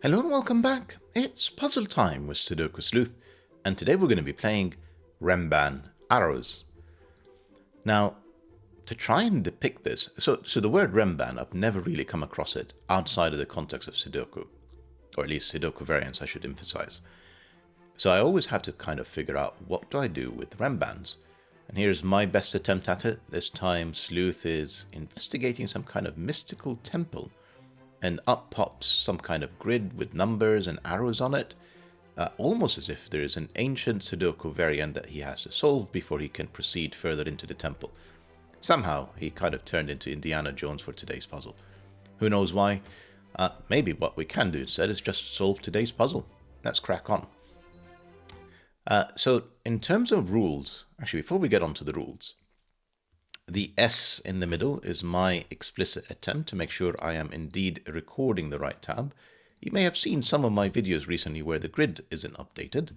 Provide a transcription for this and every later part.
Hello and welcome back. It's puzzle time with Sudoku Sleuth, and today we're going to be playing Renban Arrows. Now, to try and depict this, so the word Renban, I've never really come across it outside of the context of Sudoku, or at least Sudoku variants, I should emphasize. So I always have to kind of figure out what do I do with Renbans. And here's my best attempt at it. This time Sleuth is investigating some kind of mystical temple, and up pops some kind of grid with numbers and arrows on it, almost as if there is an ancient Sudoku variant that he has to solve before he can proceed further into the temple. Somehow, he kind of turned into Indiana Jones for today's puzzle. Who knows why? Maybe what we can do instead is just solve today's puzzle. Let's crack on. So, in terms of rules, actually, before we get on to the rules, the S in the middle is my explicit attempt to make sure I am indeed recording the right tab. You may have seen some of my videos recently where the grid isn't updated,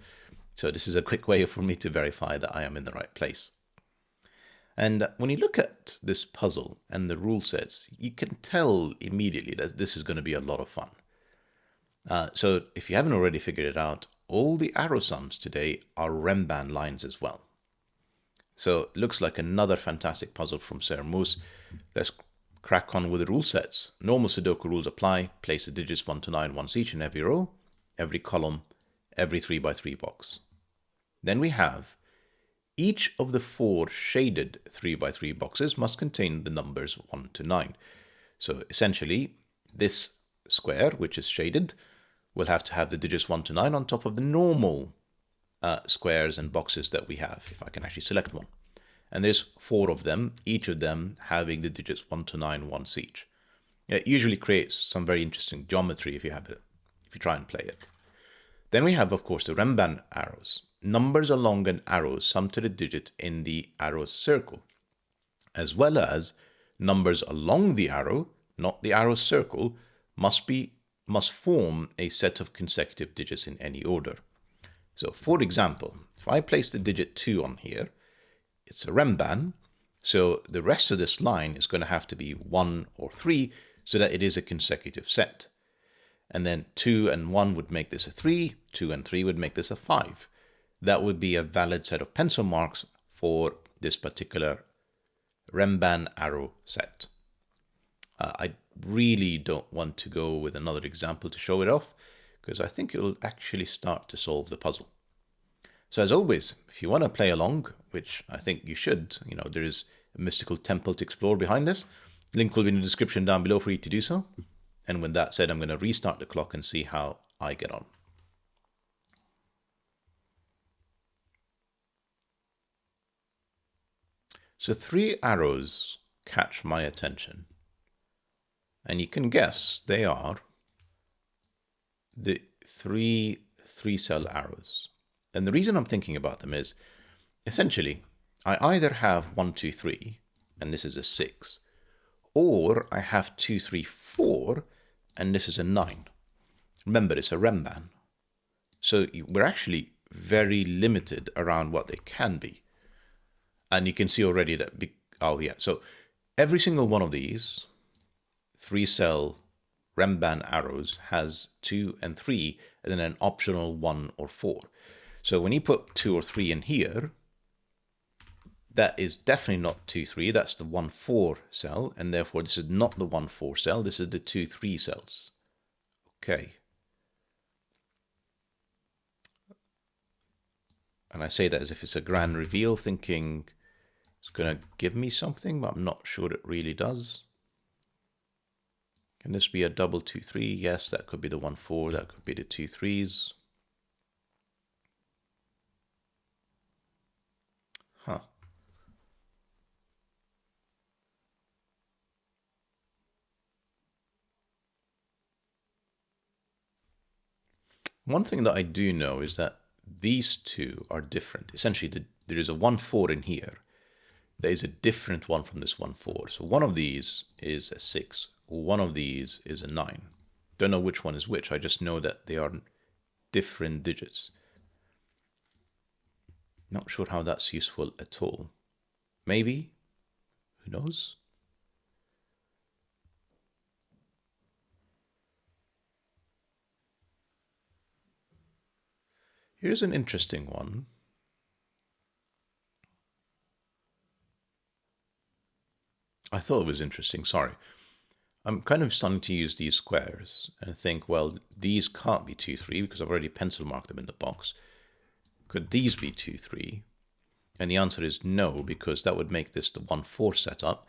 so this is a quick way for me to verify that I am in the right place. And when you look at this puzzle and the rule sets, you can tell immediately that this is going to be a lot of fun. So if you haven't already figured it out, all the arrow sums today are Renban lines as well. So it looks like another fantastic puzzle from Sir Moose. Let's crack on with the rule sets. Normal Sudoku rules apply. Place the digits 1 to 9 once each in every row, every column, every 3x3 box. Then we have each of the 4 shaded 3x3 boxes must contain the numbers 1 to 9. So essentially, this square, which is shaded, will have to have the digits 1 to 9 on top of the normal squares and boxes that we have, if I can actually select one. And there's 4 of them, each of them having the digits 1 to 9 once each. It usually creates some very interesting geometry if you try and play it. Then we have, of course, the Renban arrows. Numbers along an arrow sum to the digit in the arrow circle, as well as numbers along the arrow, not the arrow circle, must form a set of consecutive digits in any order. So, for example, if I place the digit 2 on here, it's a Renban, so the rest of this line is going to have to be 1 or 3 so that it is a consecutive set. And then 2 and 1 would make this a 3, 2 and 3 would make this a 5. That would be a valid set of pencil marks for this particular Renban arrow set. I really don't want to go with another example to show it off, because I think it'll actually start to solve the puzzle. So as always, if you want to play along, which I think you should, there is a mystical temple to explore behind this. Link will be in the description down below for you to do so. And with that said, I'm going to restart the clock and see how I get on. So 3 arrows catch my attention. And you can guess they are the 3 3-cell arrows. And the reason I'm thinking about them is, essentially, I either have 1, 2, 3, and this is a 6, or I have 2, 3, 4, and this is a 9. Remember, it's a Renban. So we're actually very limited around what they can be. And you can see already that, so every single one of these 3-cell Renban arrows has 2 and 3, and then an optional 1 or 4. So when you put 2 or 3 in here, that is definitely not 2, 3, that's the 1, 4 cell, and therefore this is not the 1, 4 cell, this is the 2, 3 cells. Okay. And I say that as if it's a grand reveal, thinking it's going to give me something, but I'm not sure it really does. Can this be a double 2, 3? Yes, that could be the 1, 4, that could be the 2, 3s. Huh. One thing that I do know is that these two are different. Essentially, there is a 1, 4 in here. There is a different one from this 1, 4. So one of these is a 6. One of these is a 9. Don't know which one is which. I just know that they are different digits. Not sure how that's useful at all. Maybe? Who knows? Here's an interesting one. I thought it was interesting, sorry. I'm kind of starting to use these squares and think, well, these can't be 2, 3 because I've already pencil marked them in the box. Could these be 2, 3? And the answer is no, because that would make this the 1, 4 setup,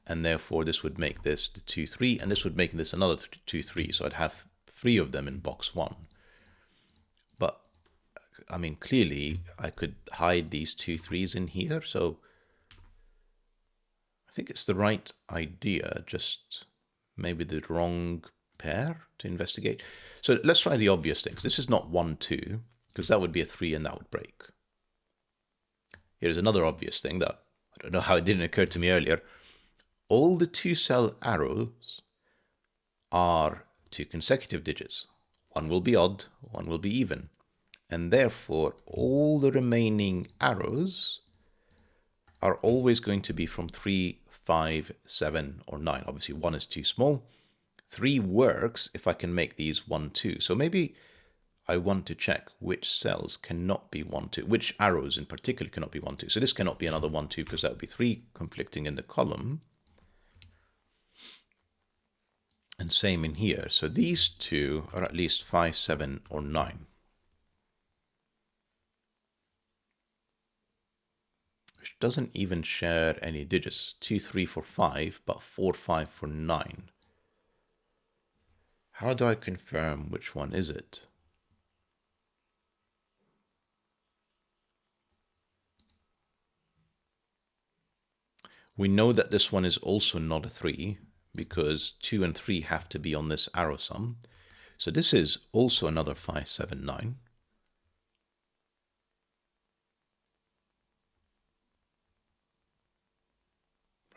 and therefore this would make this the 2, 3, and this would make this another 2, 3. So I'd have 3 of them in box 1. But, I mean, clearly I could hide these 2, 3s in here, so I think it's the right idea, just maybe the wrong pair to investigate. So let's try the obvious things. This is not 1, 2, because that would be a 3 and that would break. Here's another obvious thing that I don't know how it didn't occur to me earlier. All the 2-cell arrows are 2 consecutive digits. One will be odd, one will be even. And therefore, all the remaining arrows are always going to be from 3, 5, 7, or 9. Obviously, 1 is too small. 3 works if I can make these 1, 2. So maybe I want to check which cells cannot be 1, 2, which arrows in particular cannot be 1, 2. So this cannot be another 1, 2 because that would be 3 conflicting in the column. And same in here. So these 2 are at least 5, 7, or 9. Which doesn't even share any digits. 2, 3 for 5, but 4, 5 for 9. How do I confirm which one is it? We know that this one is also not a 3 because 2 and 3 have to be on this arrow sum. So this is also another 5, 7, 9.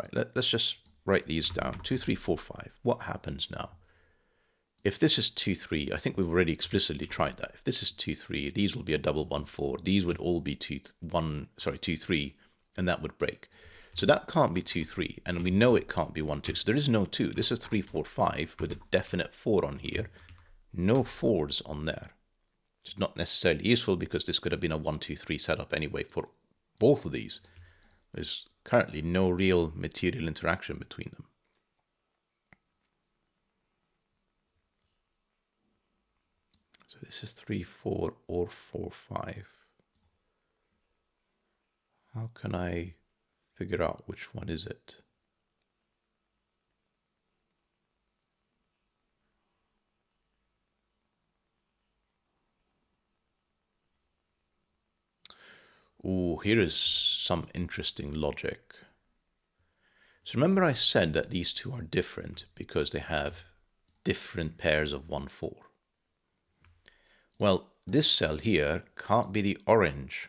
Right, let's just write these down. 2, 3, 4, 5. What happens now? If this is 2, 3, I think we've already explicitly tried that. If this is 2, 3, these will be a double 1, 4. These would all be 2, 3, and that would break. So that can't be 2, 3, and we know it can't be 1, 2. So there is no 2. This is 3, 4, 5 with a definite 4 on here. No 4s on there. It's not necessarily useful because this could have been a 1, 2, 3 setup anyway for both of these. There's currently no real material interaction between them. So this is 3, 4, or 4, 5. How can I figure out which one is it? Ooh, here is some interesting logic. So remember I said that these two are different because they have different pairs of 1, 4. Well, this cell here can't be the orange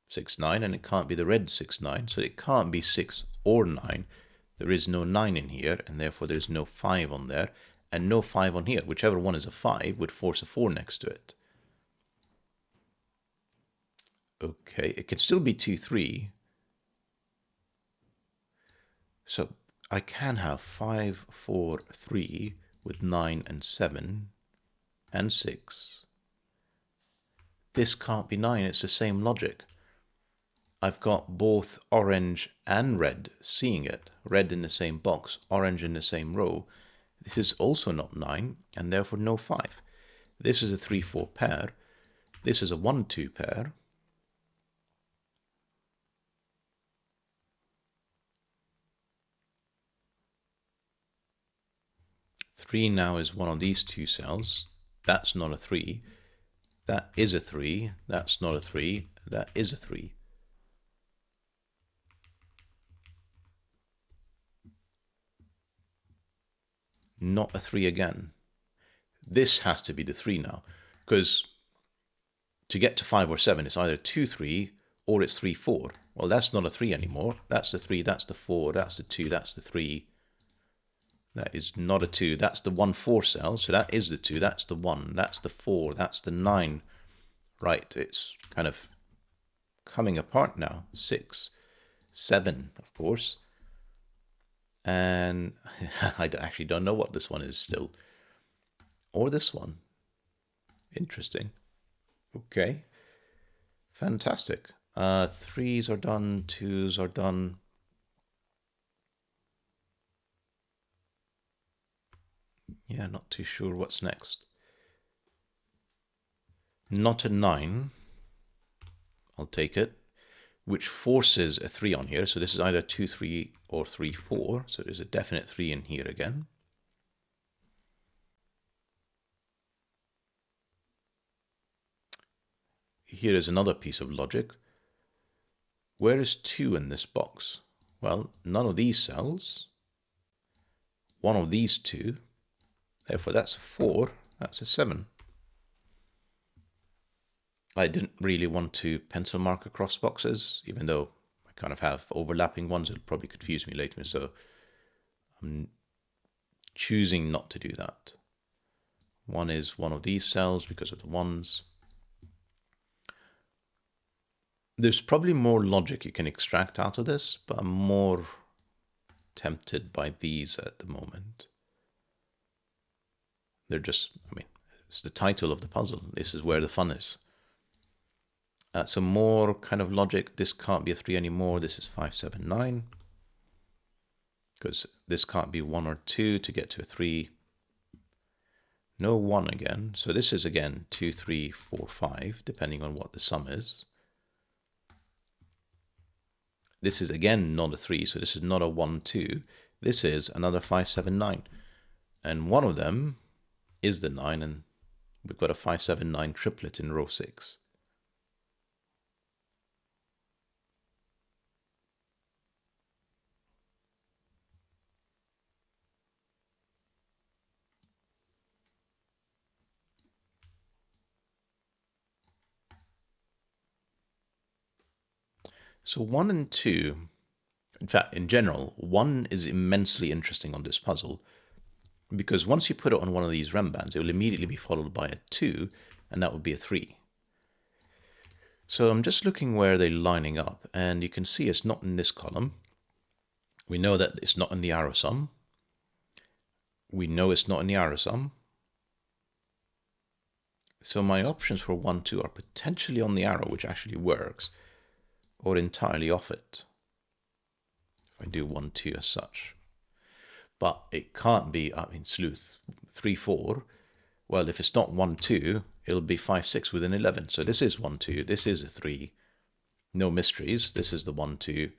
6, 9, and it can't be the red 6, 9, so it can't be 6 or 9. There is no 9 in here, and therefore there's no 5 on there, and no 5 on here. Whichever one is a 5 would force a 4 next to it. Okay, it can still be 2, 3. So I can have 5, 4, 3 with 9 and 7 and 6. This can't be 9, it's the same logic. I've got both orange and red seeing it. Red in the same box, orange in the same row. This is also not 9, and therefore no 5. This is a 3, 4 pair. This is a 1, 2 pair. Three now is one of these two cells. That's not a 3. That is a 3. That's not a 3. That is a 3. Not a 3 again. This has to be the 3 now, because to get to 5 or 7, it's either 2, 3, or it's 3, 4. Well, that's not a 3 anymore. That's the 3, that's the 4, that's the 2, that's the 3. That is not a 2. That's the 1, 4 cell, so that is the 2, that's the 1, that's the 4, that's the 9. Right, it's kind of coming apart now. 6, 7, of course. And I actually don't know what this one is still. Or this one. Interesting. Okay. Fantastic. Threes are done, twos are done. Yeah, not too sure what's next. Not a 9. I'll take it. Which forces a 3 on here. So this is either 2, 3 or 3, 4. So there's a definite 3 in here again. Here is another piece of logic. Where is 2 in this box? Well, none of these cells. One of these two. Therefore, that's a 4. That's a 7. I didn't really want to pencil mark across boxes, even though I kind of have overlapping ones. It'll probably confuse me later, so I'm choosing not to do that. One is one of these cells because of the ones. There's probably more logic you can extract out of this, but I'm more tempted by these at the moment. They're just, I mean, it's the title of the puzzle. This is where the fun is. So more kind of logic. This can't be a 3 anymore. This is 5, 7, 9. Because this can't be 1 or 2 to get to a 3. No 1 again. So this is again 2, 3, 4, 5, depending on what the sum is. This is again not a 3, so this is not a 1, 2. This is another 5, 7, 9. And one of them is the 9, and we've got a 5, 7, 9 triplet in row 6. So 1 and 2, in fact, in general, 1 is immensely interesting on this puzzle, because once you put it on one of these renbans, it will immediately be followed by a 2, and that would be a 3. So I'm just looking where they're lining up, and you can see it's not in this column. We know that it's not in the arrow sum. We know it's not in the arrow sum. So my options for 1, 2 are potentially on the arrow, which actually works, or entirely off it, if I do 1, 2 as such. But it can't be, I mean, Sleuth 3, 4. Well, if it's not 1, 2, it'll be 5, 6 with an 11. So this is 1, 2. This is a 3. No mysteries. This is the 1, 2.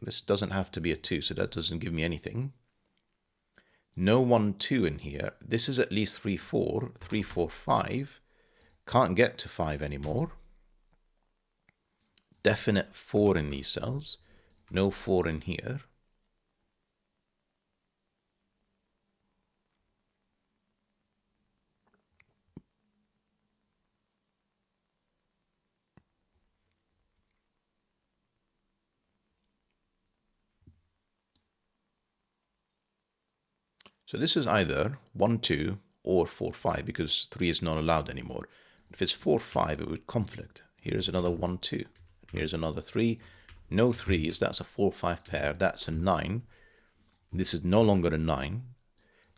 This doesn't have to be a 2, so that doesn't give me anything. No 1, 2 in here. This is at least 3, 4. 3, 4, 5. Can't get to 5 anymore. Definite 4 in these cells. No 4 in here. So this is either 1, 2 or 4, 5, because 3 is not allowed anymore. If it's 4, 5, it would conflict. Here's another 1, 2. Here's another 3. No 3s. That's a 4, 5 pair. That's a 9. This is no longer a 9.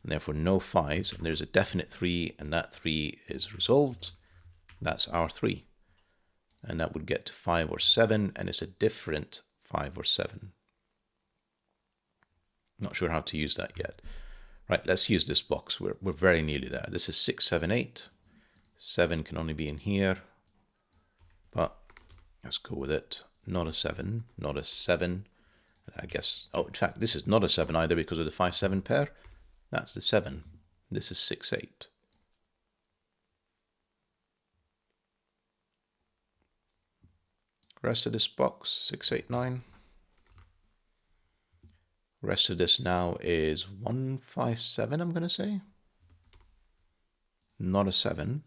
And therefore no 5s. And there's a definite 3, and that 3 is resolved. That's our 3. And that would get to 5 or 7, and it's a different 5 or 7. Not sure how to use that yet. Right, let's use this box. We're very nearly there. This is 6, 7, 8. 7 can only be in here. But let's go with it. Not a 7, not a 7. I guess, oh, in fact, this is not a 7 either because of the 5, 7 pair. That's the 7. This is 6, 8. Rest of this box, 6, 8, 9. Rest of this now is 1, 5, 7, I'm going to say. Not a 7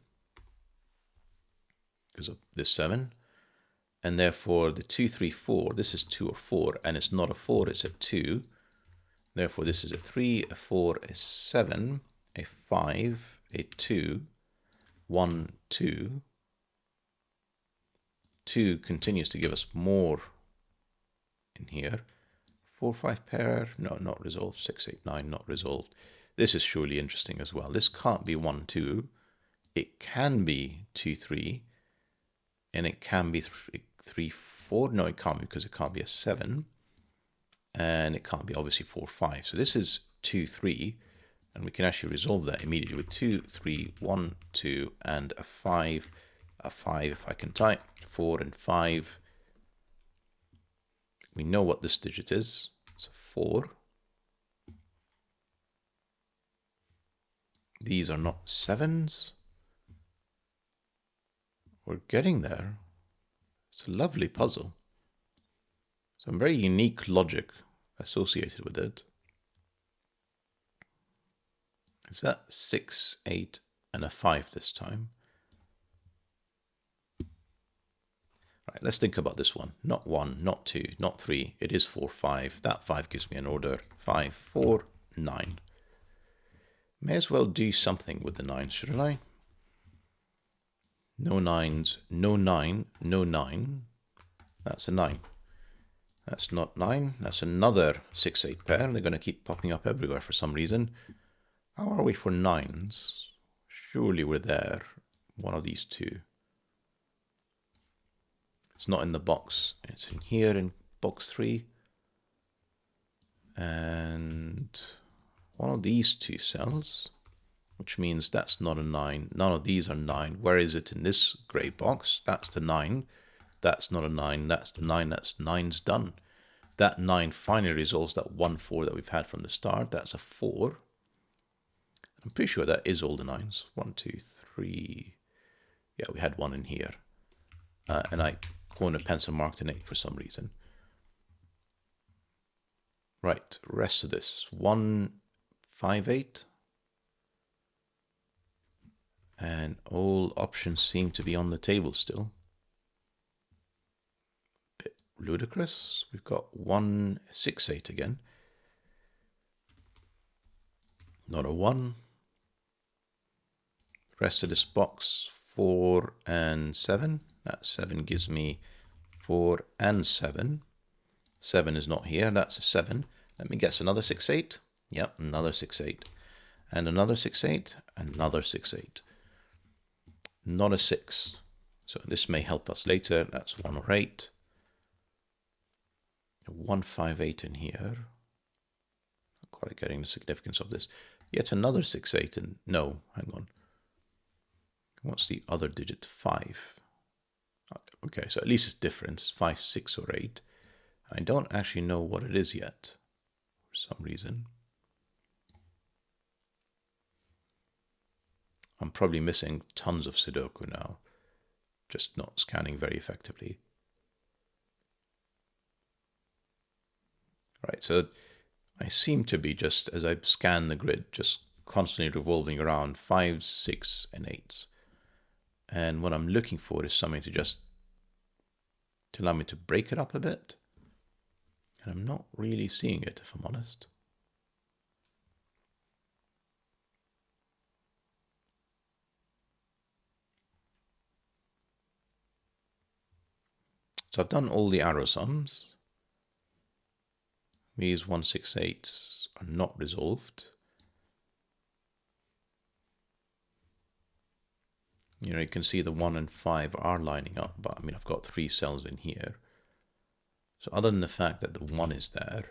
because of this 7. And therefore the 2, 3, 4, this is 2 or 4, and it's not a 4, it's a 2. Therefore this is a 3, a 4, a 7, a 5, a 2, 1, 2. 2 continues to give us more in here. 4, 5 pair, no, not resolved. 6, 8, 9, not resolved. This is surely interesting as well. This can't be 1, 2. It can be 2, 3. and it can be 3, 4. No, it can't, because it can't be a 7. And it can't be obviously 4, 5. So this is 2, 3. And we can actually resolve that immediately with 2, 3, 1, 2, and a 5. A 5 if I can type. 4 and 5. We know what this digit is. So 4. These are not 7s. We're getting there. It's a lovely puzzle. Some very unique logic associated with it. Is that 6, 8, and a 5 this time? Right, let's think about this one. Not 1, not 2, not 3. It is 4, 5. That 5 gives me an order. 5, 4, 9. May as well do something with the 9, shouldn't I? No 9s, no 9, no 9. That's a 9. That's not 9. That's another 6, 8 pair. They're going to keep popping up everywhere for some reason. How are we for 9s? Surely we're there. One of these two. It's not in the box. It's in here in box 3. And one of these two cells, which means that's not a 9. None of these are 9. Where is it in this grey box? That's the 9. That's not a 9. That's the 9. That's 9's done. That 9 finally resolves that 1, 4 that we've had from the start. That's a 4. I'm pretty sure that is all the 9s. 1, 2, 3. Yeah, we had 1 in here. And I corner pencil marked an 8 for some reason. Right, rest of this. 1, 5, 8. And all options seem to be on the table still. Bit ludicrous. We've got 1, 6, 8 again. Not a 1. Rest of this box, 4 and 7. That 7 gives me 4 and 7. 7 is not here. That's a 7. Let me guess, another 6, 8. Yep, another 6, 8. And another 6, 8. Another 6, 8. Not a 6. So this may help us later. That's 1 or 8. 1, 5, 8 in here. Not quite getting the significance of this. Yet another 6, 8. And no, hang on. What's the other digit? 5. Okay, so at least it's different. It's 5, 6, or 8. I don't actually know what it is yet, for some reason. I'm probably missing tons of Sudoku now, just not scanning very effectively. Right, so I seem to be just, as I scan the grid, just constantly revolving around 5s, 6, and 8s. And what I'm looking for is something to allow me to break it up a bit. And I'm not really seeing it, if I'm honest. So I've done all the arrow sums. These 1, 6, 8s are not resolved. You can see the 1 and 5 are lining up, but I mean, I've got 3 cells in here. So other than the fact that the 1 is there,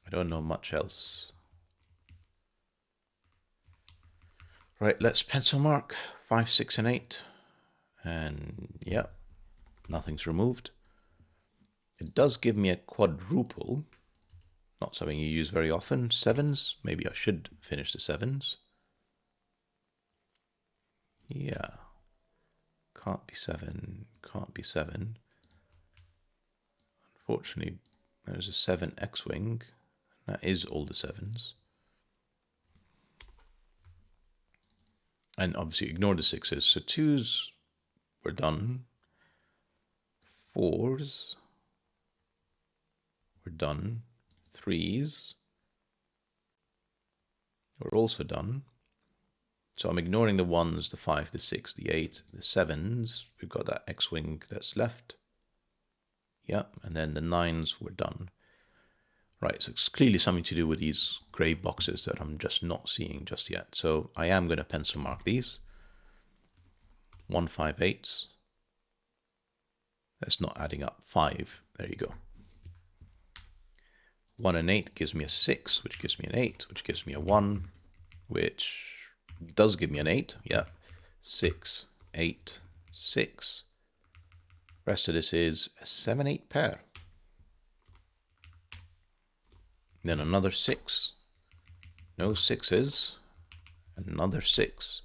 I don't know much else. Right, let's pencil mark 5, 6, and 8. And yeah, nothing's removed. It does give me a quadruple. Not something you use very often. 7s, maybe I should finish the 7s. Yeah. Can't be 7, can't be 7. Unfortunately, there's a 7 X-Wing. That is all the 7s. And obviously ignore the 6s. So 2s were done. 4s were done. 3s were also done. So I'm ignoring the 1s, the 5, the 6, the 8, the 7s. We've got that X-Wing that's left. Yeah, and then the 9s were done. Right, so it's clearly something to do with these grey boxes that I'm just not seeing just yet. So I am going to pencil mark these. 1/5/8. That's not adding up. 5. There you go. 1 and 8 gives me a 6, which gives me an 8, which gives me a 1, which does give me an 8. Yeah. 6, 8, 6. Rest of this is a 7/8 pair. Then another 6. No 6s. Another 6.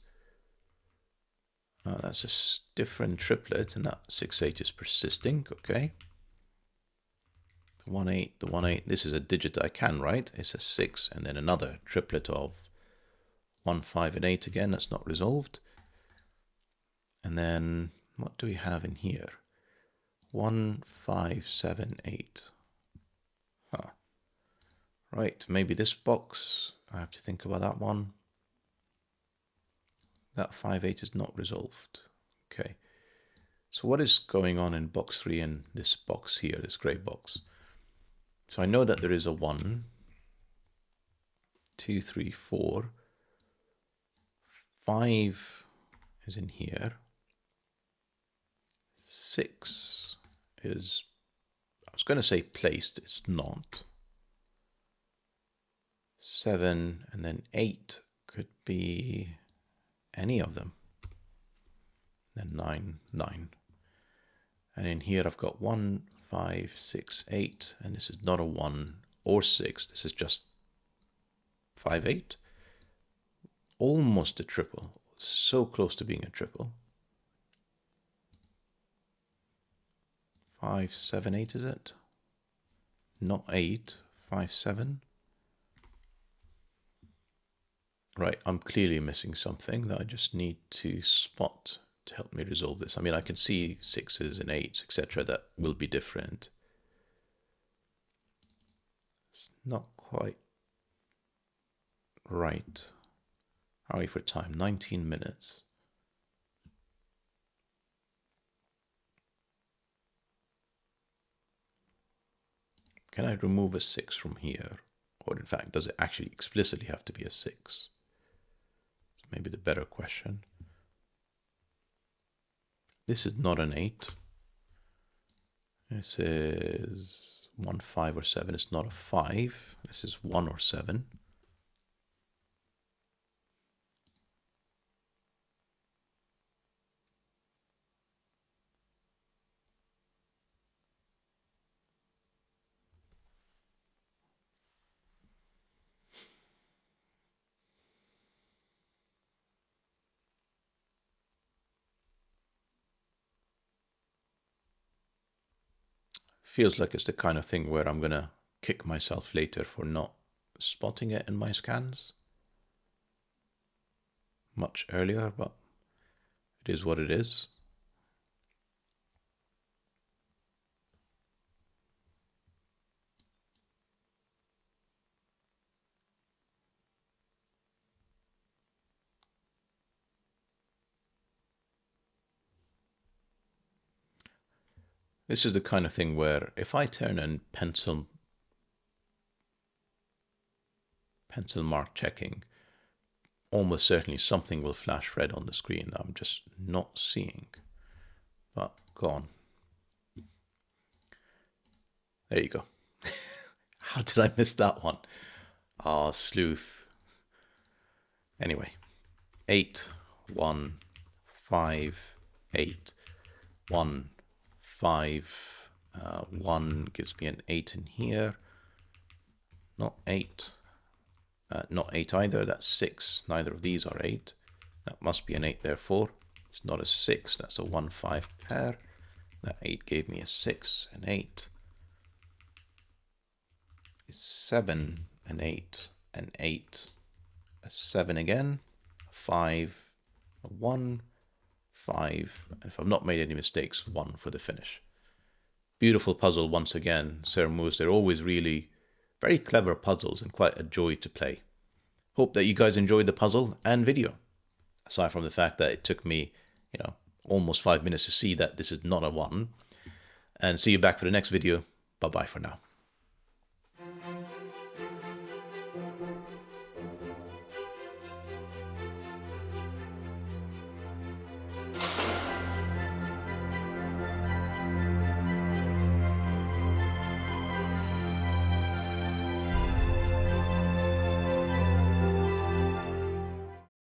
That's a different triplet, and that 6/8 is persisting. Okay. The 1/8, the 1/8. This is a digit I can write. It's a 6, and then another triplet of 1, 5, and 8 again. That's not resolved. And then what do we have in here? 1, 5, 7, 8. Huh. Right, maybe this box. I have to think about that one. That 5/8 is not resolved. Okay. So what is going on in box 3 and this box here, this gray box? So I know that there is a 1, 2, 3, 4. 5 is in here. 6 is, I was going to say placed, it's not. 7 and then 8 could be any of them. Then 9, 9. And in here I've got 1, 5, 6, 8, and this is not a 1 or 6, this is just 5/8. Almost a triple, so close to being a triple. 5, 7, 8 is it? Not 8, 5, 7. Right, I'm clearly missing something that I just need to spot to help me resolve this. I mean, I can see 6s and 8s, etc. that will be different. It's not quite right. How are we for time? 19 minutes. Can I remove a 6 from here? Or in fact, does it actually explicitly have to be a 6? Maybe the better question. This is not an 8. This is 1, 5, or 7. It's not a 5. This is 1 or 7. Feels like it's the kind of thing where I'm going to kick myself later for not spotting it in my scans much earlier, but it is what it is. This is the kind of thing where if I turn in pencil mark checking, almost certainly something will flash red on the screen that I'm just not seeing. But go on. There you go. How did I miss that one? Ah, Sleuth. Anyway, 8, 1, 5, 8, 1, 5, 1 gives me an 8 in here. Not 8. Not 8 either. That's 6. Neither of these are 8. That must be an 8 therefore. It's not a 6. That's a 1, 5 pair. That 8 gave me a 6, an 8. It's 7, an 8, an 8, a 7 again, a 5, a 1, 5, and if I've not made any mistakes, 1 for the finish. Beautiful puzzle once again, Sir Moose. They're always really very clever puzzles and quite a joy to play. Hope that you guys enjoyed the puzzle and video. Aside from the fact that it took me, almost 5 minutes to see that this is not a 1. And see you back for the next video. Bye-bye for now.